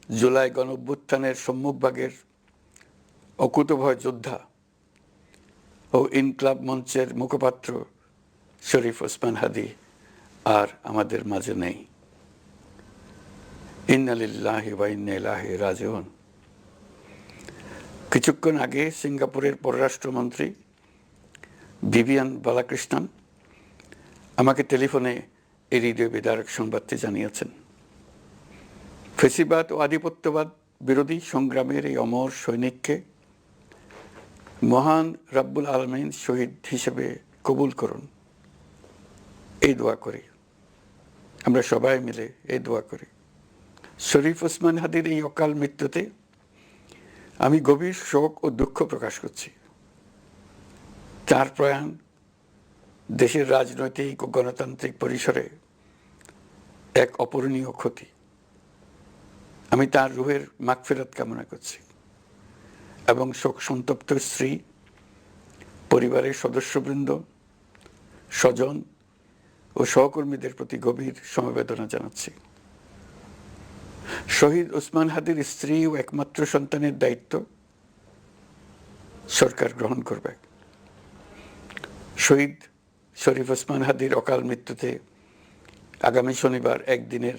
জুলাই গণঅভ্যুত্থানের সম্মুখভাগের অকুতোভয় যোদ্ধা ও ইনকলাব মঞ্চের মুখপাত্র শরীফ ওসমান হাদী আর আমাদের মাঝে নেই। ইন্না লিল্লাহি ওয়া ইন্না ইলাইহি রাজিউন। কিছুক্ষণ আগে সিঙ্গাপুরের পররাষ্ট্রমন্ত্রী ভিভিয়ান বালাকৃষ্ণন আমাকে টেলিফোনে এই হৃদয় বিদারক সংবাদটি জানিয়েছেন। ফেসিবাদ ও আধিপত্যবাদ বিরোধী সংগ্রামের এই অমর সৈনিককে মহান রাব্বুল আলামিন শহীদ হিসেবে কবুল করুন, এই দোয়া করি। আমরা সবাই মিলে এই দোয়া করি। শরীফ ওসমান হাদীর এই অকাল মৃত্যুতে আমি গভীর শোক ও দুঃখ প্রকাশ করছি। তার প্রয়াণ দেশের রাজনৈতিক ও গণতান্ত্রিক পরিসরে এক অপূরণীয় ক্ষতি। আমি তার রুহের মাগফিরাত কামনা করছি এবং শোক সন্তপ্ত স্ত্রী, পরিবারের সদস্যবৃন্দ, স্বজন ও সহকর্মীদের প্রতি গভীর সমবেদনা জানাচ্ছি। শহীদ ওসমান হাদীর স্ত্রী ও একমাত্র সন্তানের দায়িত্ব সরকার গ্রহণ করবে। শহীদ শরীফ ওসমান হাদীর অকাল মৃত্যুতে আগামী শনিবার একদিনের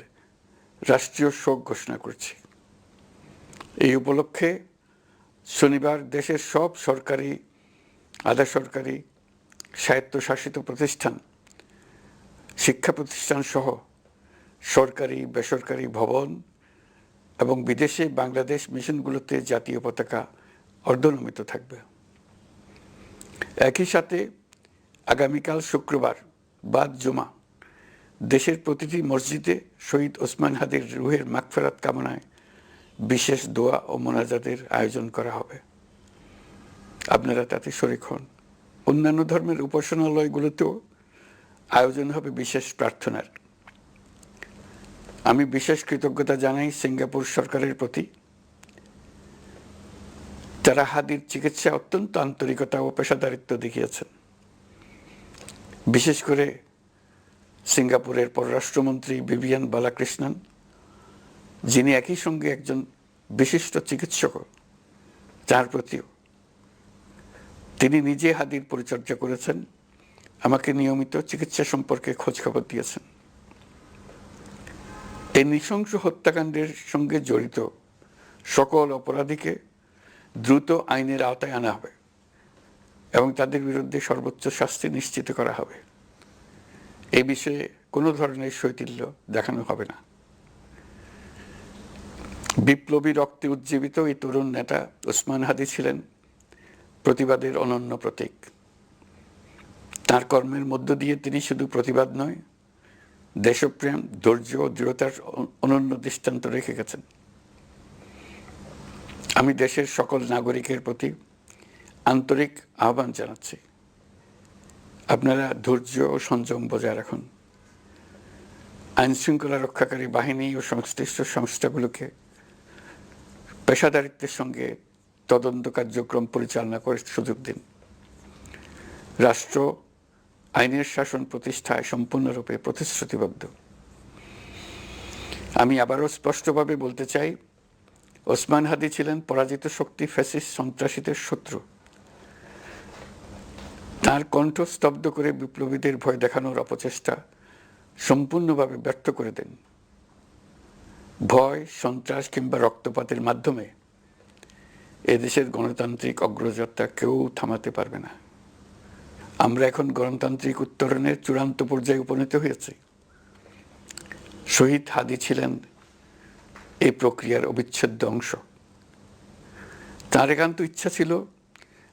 রাষ্ট্রীয় শোক ঘোষণা করছি। এই উপলক্ষে শনিবার দেশের সব সরকারি, আধা সরকারি, স্বায়ত্তশাসিত প্রতিষ্ঠান, শিক্ষা প্রতিষ্ঠান সহ সরকারি বেসরকারি ভবন এবং বিদেশে বাংলাদেশ মিশনগুলোতে জাতীয় পতাকা অর্ধনমিত থাকবে। একই সাথে আগামীকাল শুক্রবার বাদ জুমা দেশের প্রতিটি মসজিদে শহীদ ওসমান হাদীর রুহের মাগফিরাত কামনায় বিশেষ দোয়া ও মোনাজাতের আয়োজন করা হবে। আপনারা তাতে শরীক হন। অন্যান্য ধর্মের উপাসনালয়গুলোতেও আয়োজন হবে বিশেষ প্রার্থনার। আমি বিশেষ কৃতজ্ঞতা জানাই সিঙ্গাপুর সরকারের প্রতি। তারা হাদীর চিকিৎসা অত্যন্ত আন্তরিকতা ও পেশাদারিত্ব দেখিয়েছেন। বিশেষ করে সিঙ্গাপুরের পররাষ্ট্রমন্ত্রী ভিভিয়ান বালাকৃষ্ণন, যিনি একই সঙ্গে একজন বিশিষ্ট চিকিৎসক, তার প্রতিও। তিনি নিজে হাদীর পরিচর্যা করেছেন, আমাকে নিয়মিত চিকিৎসা সম্পর্কে খোঁজখবর দিয়েছেন। এই নৃশংস হত্যাকাণ্ডের সঙ্গে জড়িত সকল অপরাধীকে দ্রুত আইনের আওতায় আনা হবে এবং তাদের বিরুদ্ধে সর্বোচ্চ শাস্তি নিশ্চিত করা হবে। এই বিষয়ে কোনো ধরনের শৈথিল্য দেখানো হবে না। বিপ্লবী রক্তে উজ্জীবিত এই তরুণ নেতা ওসমান হাদী ছিলেন প্রতিবাদের অনন্য প্রতীক। তার কর্মের মধ্য দিয়ে তিনি শুধু প্রতিবাদ নয়, দেশপ্রেম, ধৈর্য ও দৃঢ়তার অনন্য দৃষ্টান্ত রেখে গেছেন। আমি দেশের সকল নাগরিকের প্রতি আন্তরিক আহ্বান জানাচ্ছি, আপনারা ধৈর্য ও সংযম বজায় রাখুন। আইনশৃঙ্খলা রক্ষাকারী বাহিনী ও সংশ্লিষ্ট সংস্থাগুলোকে পেশাদারিত্বের সঙ্গে তদন্ত কার্যক্রম পরিচালনা করে সুযোগ দিন। রাষ্ট্র আইনের শাসন প্রতিষ্ঠায় সম্পূর্ণরূপে প্রতিশ্রুতিবদ্ধ। আমি আবারও স্পষ্টভাবে বলতে চাই, ওসমান হাদী ছিলেন পরাজিত শক্তি ফ্যাসিস্ট সন্ত্রাসীদের শত্রু। তার কণ্ঠ স্তব্ধ করে বিপ্লবীদের ভয় দেখানোর অপচেষ্টা সম্পূর্ণভাবে ব্যর্থ করে দেন। ভয়, সন্ত্রাস কিংবা রক্তপাতের মাধ্যমে এদেশের গণতান্ত্রিক অগ্রযাত্রা কেউ থামাতে পারবে না। আমরা এখন গণতান্ত্রিক উত্তরণের চূড়ান্ত পর্যায়ে উপনীত হয়েছি। শহীদ হাদী ছিলেন এই প্রক্রিয়ার অবিচ্ছেদ্য অংশ। তার একান্ত ইচ্ছা ছিল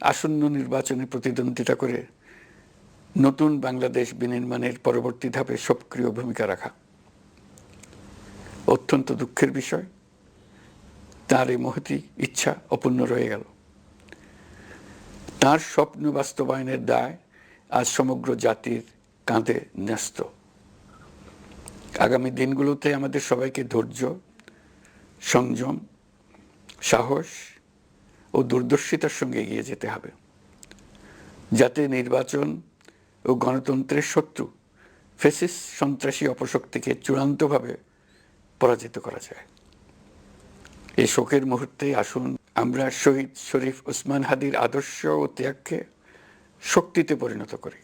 আসন্ন নির্বাচনে প্রতিদ্বন্দ্বিতা করে নতুন বাংলাদেশ বিনির্মাণের পরবর্তী ধাপে সক্রিয় ভূমিকা রাখা। অত্যন্ত দুঃখের বিষয়, তার এই মহতী ইচ্ছা অপূর্ণ রয়ে গেল। তার স্বপ্ন বাস্তবায়নের দায় আজ সমগ্র জাতির কাঁধে ন্যস্ত। আগামী দিনগুলোতে আমাদের সবাইকে ধৈর্য, সংযম, সাহস ও দূরদর্শিতার সঙ্গে এগিয়ে যেতে হবে, যাতে নির্বাচন ও গণতন্ত্রের শত্রু ফ্যাসিস্ট সন্ত্রাসী অপশক্তিকে চূড়ান্তভাবে পরাজিত করা যায়। এই শোকের মুহূর্তে আসুন আমরা শহীদ শরীফ ওসমান হাদির আদর্শ ও ত্যাগকে শক্তিতে পরিণত করি,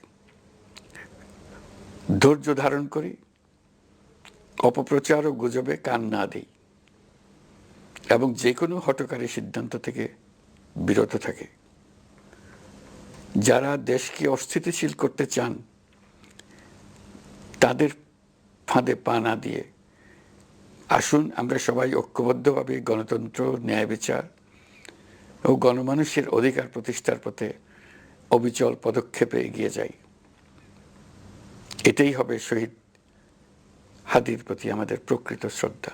ধৈর্য ধারণ করি, অপপ্রচার ও গুজবে কান না দিই এবং যে কোনো হঠকারী সিদ্ধান্ত থেকে বিরত থাকে। যারা দেশকে অস্থিতিশীল করতে চান তাদের ফাঁদে পা না দিয়ে আসুন আমরা সবাই ঐক্যবদ্ধভাবে গণতন্ত্র, ন্যায় বিচার ও গণমানুষের অধিকার প্রতিষ্ঠার পথে অবিচল পদক্ষেপে এগিয়ে যাই। এটাই হবে শহীদ হাদির প্রতি আমাদের প্রকৃত শ্রদ্ধা।